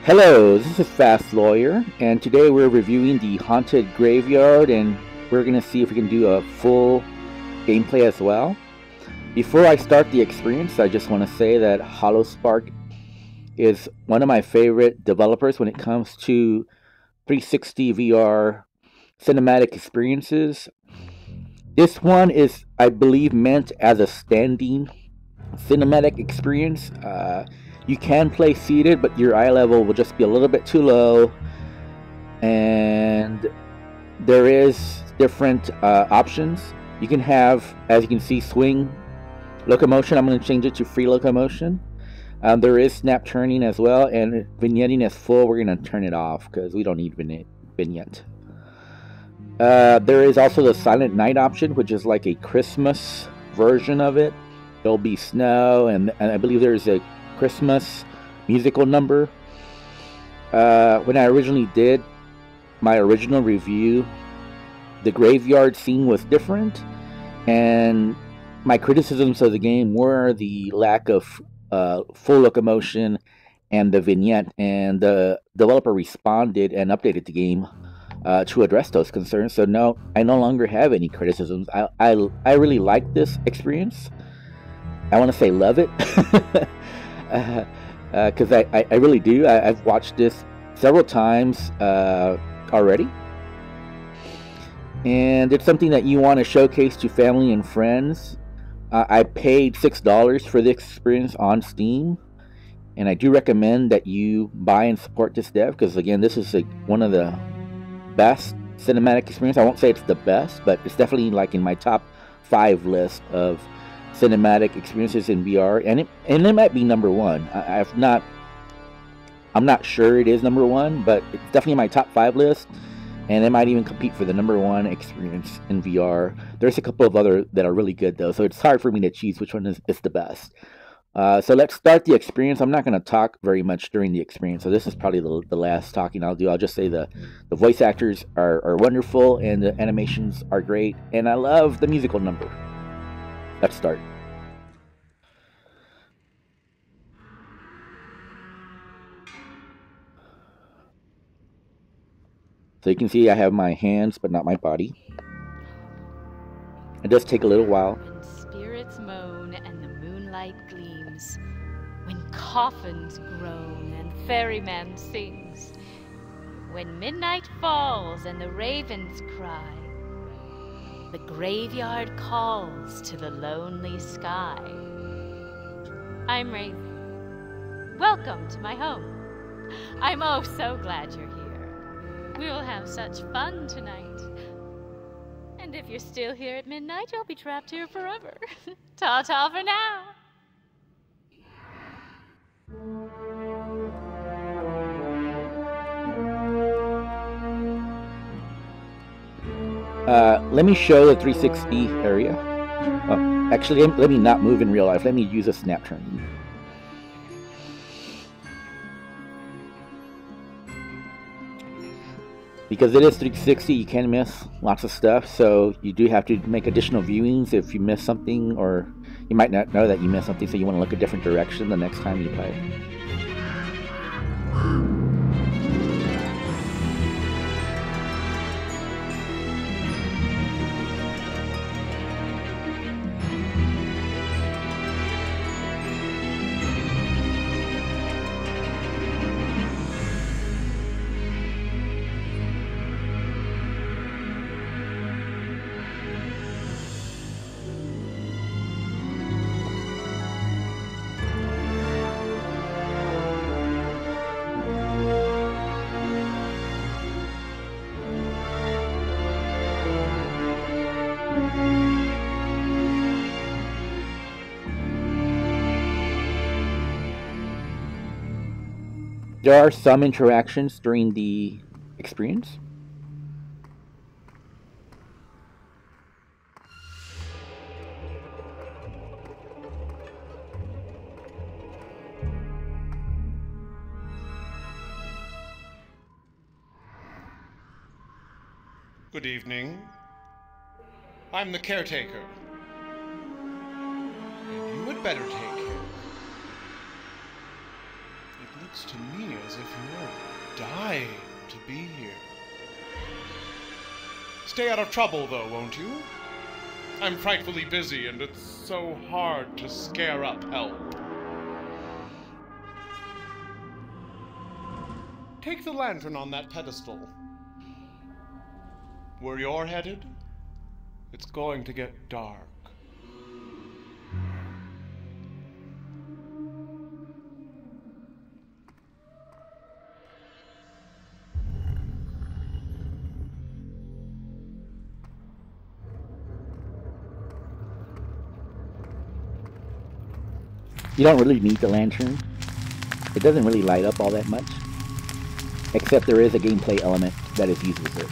Hello, this is Fast Lawyer, and today we're reviewing the Haunted Graveyard, and we're going to see if we can do a full gameplay as well. Before I start the experience, I just want to say that Holospark is one of my favorite developers when it comes to 360 VR cinematic experiences. This one is, I believe, meant as a standing cinematic experience. You can play seated, but your eye level will just be a little bit too low. And there is different options. You can have, as you can see, swing locomotion. I'm going to change it to free locomotion. There is snap turning as well, and vignetting is full. We're going to turn it off because we don't need vignette. There is also the silent night option, which is like a Christmas version of it. There'll be snow, and I believe there's a Christmas musical number. When I originally did my original review, the graveyard scene was different, and my criticisms of the game were the lack of full locomotion and the vignette, and the developer responded and updated the game to address those concerns. So no, I no longer have any criticisms. I really like this experience. I want to say love it, because I really do. I've watched this several times already, and it's something that you want to showcase to family and friends. I paid $6 for this experience on Steam, and I do recommend that you buy and support this dev, because again, this is one of the best cinematic experience. I won't say it's the best, but it's definitely like in my top 5 list of cinematic experiences in VR, and it might be number one. I'm not sure it is number one, but it's definitely my top 5 list, and it might even compete for the number 1 experience in VR. There's a couple of other that are really good though, so it's hard for me to choose which one is the best. So let's start the experience. I'm not going to talk very much during the experience, so this is probably the last talking I'll do. I'll just say the voice actors are wonderful, and the animations are great, and I love the musical number. Let's start. So you can see I have my hands, but not my body. It does take a little while. When spirits moan and the moonlight gleams, when coffins groan and ferryman sings, when midnight falls and the ravens cry, the graveyard calls to the lonely sky. I'm Wraith. Welcome to my home. I'm oh so glad you're here. We will have such fun tonight. And if you're still here at midnight, you'll be trapped here forever. Ta-ta for now. Let me show the 360 area. Oh, actually, let me not move in real life. Let me use a snap turn. Because it is 360, you can miss lots of stuff, so you do have to make additional viewings if you miss something, or you might not know that you missed something, so you want to look a different direction the next time you play. There are some interactions during the experience. Good evening. I'm the caretaker. And you had better take care. It looks to me as if you're dying to be here. Stay out of trouble, though, won't you? I'm frightfully busy, and it's so hard to scare up help. Take the lantern on that pedestal. Where you're headed, it's going to get dark. You don't really need the lantern. It doesn't really light up all that much. Except there is a gameplay element that is used with it.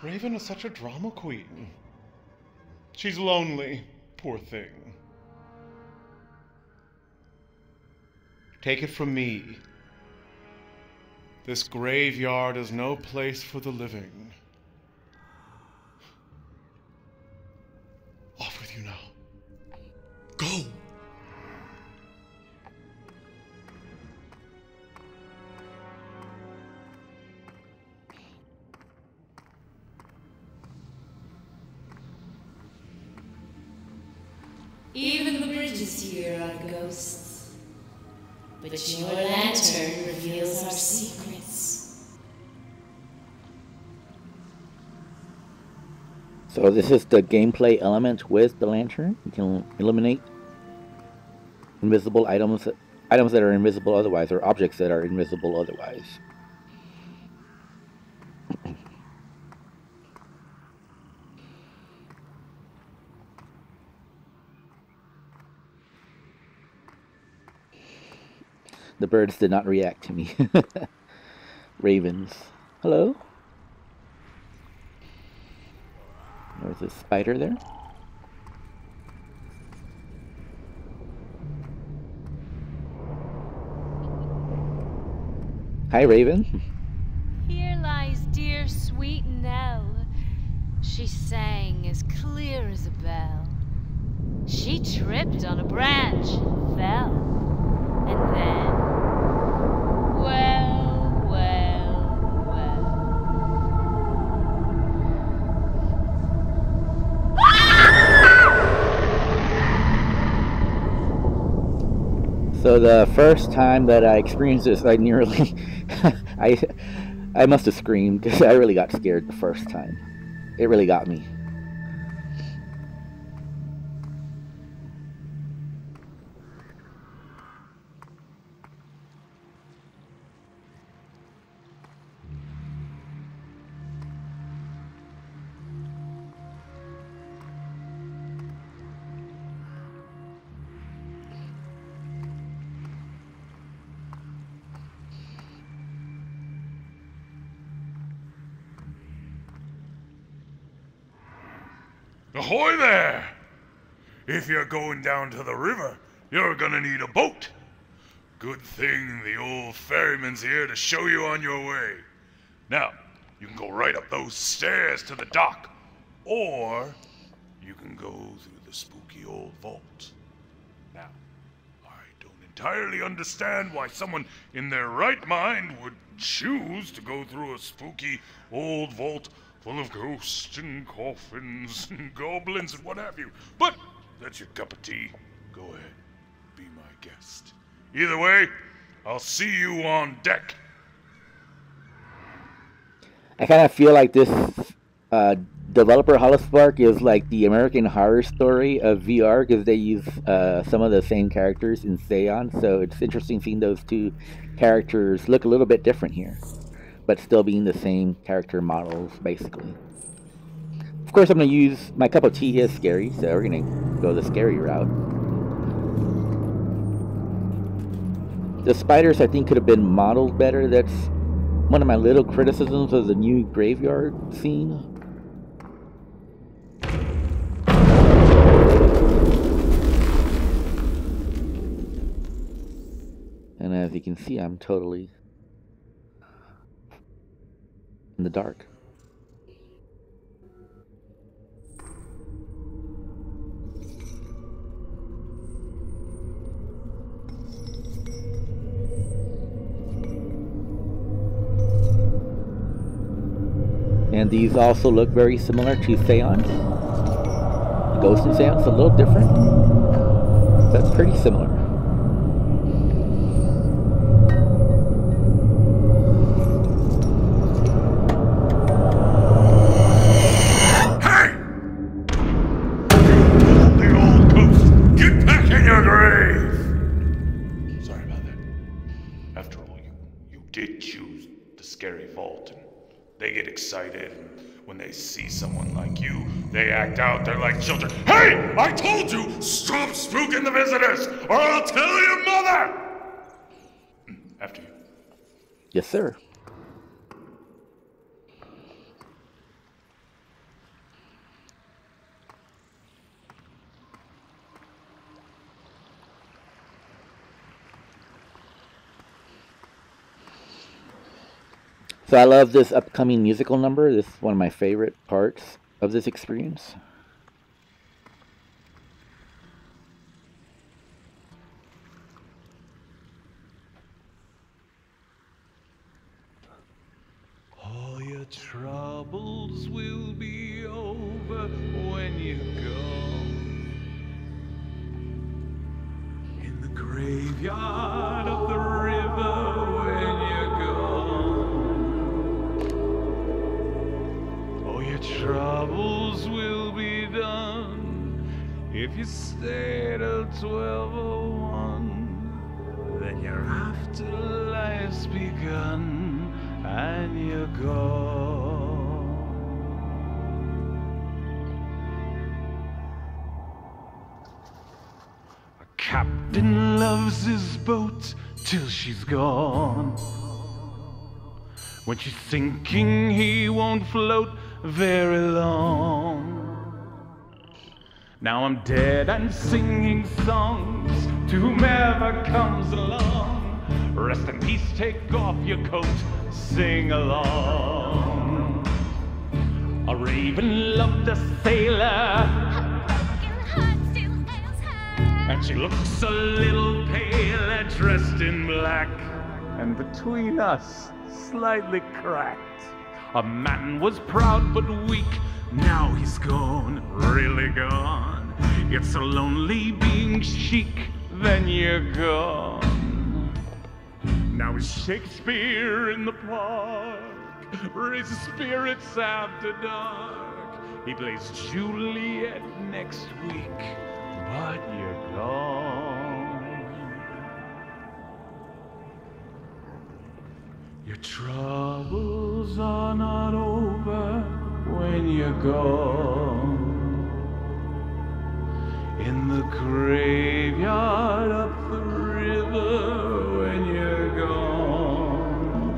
Raven is such a drama queen. She's lonely, poor thing. Take it from me. This graveyard is no place for the living. Off with you now. Go! Even the bridges here are ghosts. But your lantern reveals our secrets. So this is the gameplay element with the lantern. You can eliminate invisible items that are invisible otherwise, or objects that are invisible otherwise. The birds did not react to me. Ravens. Hello? There's a spider there. Hi, Raven. Here lies dear sweet Nell. She sang as clear as a bell. She tripped on a branch and fell. And then, well, well, well. So the first time that I experienced this, I nearly, I must have screamed because I really got scared the first time. It really got me. Ahoy there! If you're going down to the river, you're gonna need a boat. Good thing the old ferryman's here to show you on your way. Now, you can go right up those stairs to the dock, or you can go through the spooky old vault. Now, I don't entirely understand why someone in their right mind would choose to go through a spooky old vault full of ghosts and coffins and goblins and what have you. But that's your cup of tea. Go ahead, be my guest. Either way, I'll see you on deck. I kind of feel like this developer Holospark is like the American Horror Story of VR, because they use some of the same characters in Seon. So it's interesting seeing those two characters look a little bit different here, but still being the same character models, basically. Of course, I'm going to use... My cup of tea is scary, so we're going to go the scary route. The spiders, I think, could have been modeled better. That's one of my little criticisms of the new graveyard scene. And As you can see, I'm totally in the dark. And these also look very similar to Seance. Ghost and Seance, a little different, but pretty similar. Hey! The old ghost! Get back in your grave! Sorry about that. After all, you did choose the scary vault. They get excited when they see someone like you. They act out. They're like children. Hey! I told you! Stop spooking the visitors, or I'll tell your mother! After you. Yes, sir. So I love this upcoming musical number. This is one of my favorite parts of this experience. All your troubles will be over when you go. In the graveyard of the river when you go. All your troubles will be done if you stay till 12:01. Then your afterlife's begun and you go. A captain loves his boat till she's gone. When she's sinking, he won't float very long. Now I'm dead and singing songs to whomever comes along. Rest in peace, take off your coat, sing along. A raven loved a sailor, and she looks a little pale, dressed in black, and between us, slightly cracked. A man was proud but weak, now he's gone, really gone. It's so lonely being chic, then you're gone. Now is Shakespeare in the park, raises spirits after dark. He plays Juliet next week, but you're gone. Your troubles are not over when you're gone. In the graveyard up the river when you're gone.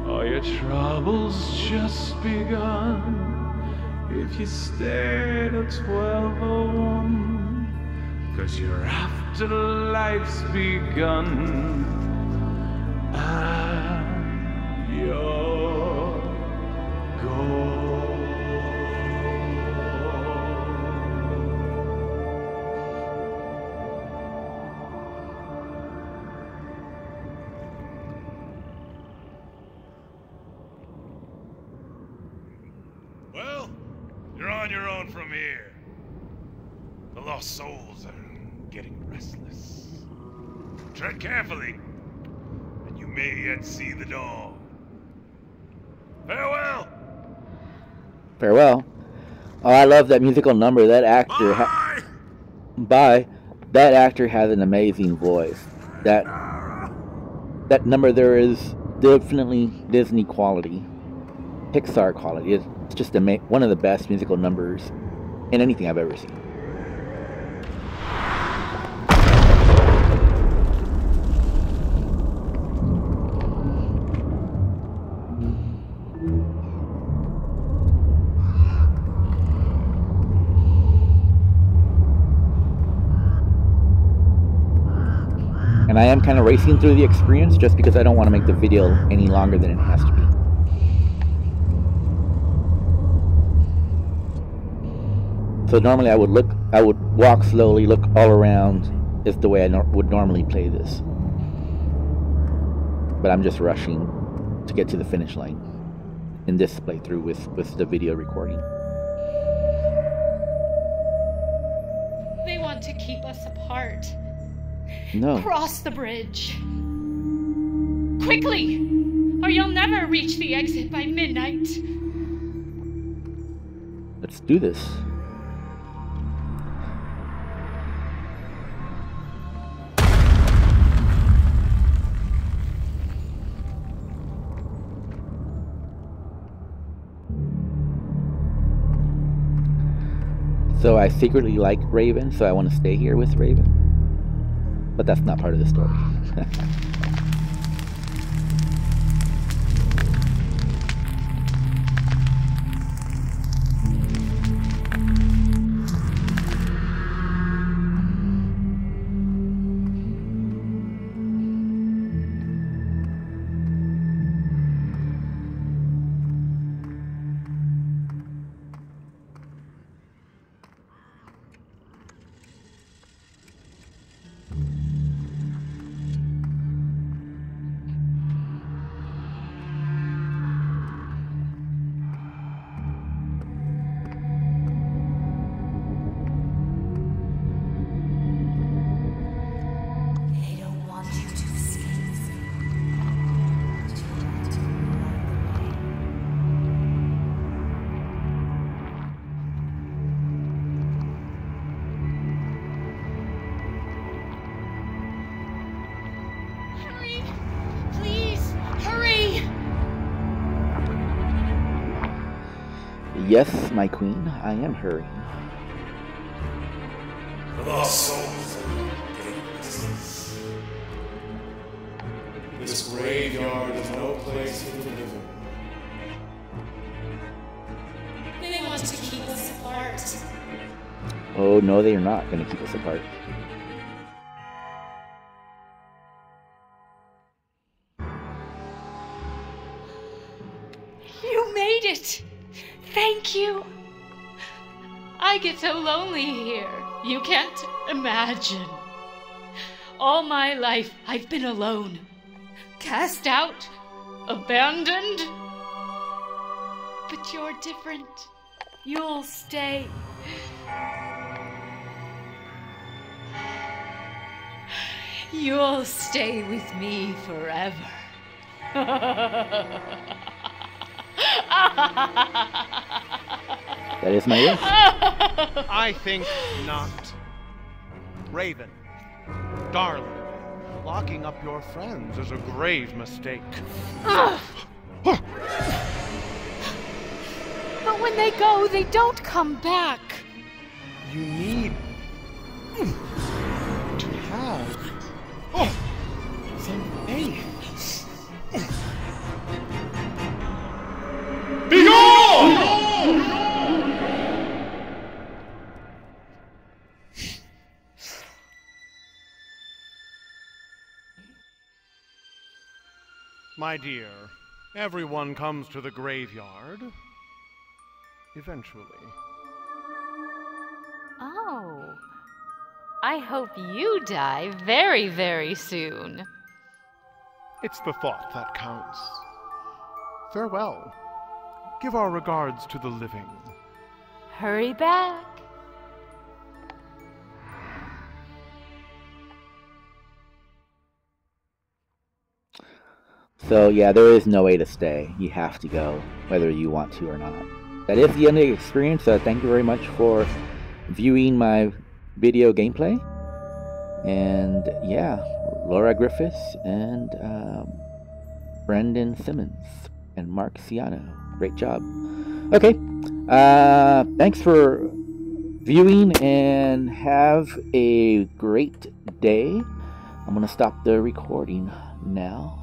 Are your troubles just begun if you stay till 12:01? 'Cause your afterlife's begun and you're gone. Well, you're on your own from here. The lost souls are getting restless. Tread carefully, and you may yet see the dawn. Farewell! Farewell. Oh, I love that musical number. That actor. Bye! Bye. That actor has an amazing voice. That number there is definitely Disney quality, Pixar quality. It's just one of the best musical numbers in anything I've ever seen. And I am kind of racing through the experience just because I don't want to make the video any longer than it has to be. So normally I would walk slowly, look all around, is the way I would normally play this. But I'm just rushing to get to the finish line in this playthrough with the video recording. They want to keep us apart. No. Cross the bridge. Quickly! Or you'll never reach the exit by midnight. Let's do this. So I secretly like Raven, so I want to stay here with Raven. But that's not part of the story. Yes, my queen, I am hurrying. The souls of gamelessness. This graveyard is no place for the living. They want to keep us apart. Oh no, they are not going to keep us apart. You made it! Thank you! I get so lonely here. You can't imagine. All my life I've been alone. Cast out. Abandoned. But you're different. You'll stay. You'll stay with me forever. That is my wish. I think not. Raven, darling, locking up your friends is a grave mistake. But when they go, they don't come back. You need to have some faith. Begone! My dear, everyone comes to the graveyard. Eventually. Oh. I hope you die very, very soon. It's the thought that counts. Farewell. Give our regards to the living. Hurry back. So yeah, there is no way to stay. You have to go, whether you want to or not. That is the end of the experience. Thank you very much for viewing my video gameplay. And yeah, Laura Griffiths and Brendan Simmons and Mark Ciano. Great job. Okay, thanks for viewing and have a great day. I'm gonna stop the recording now.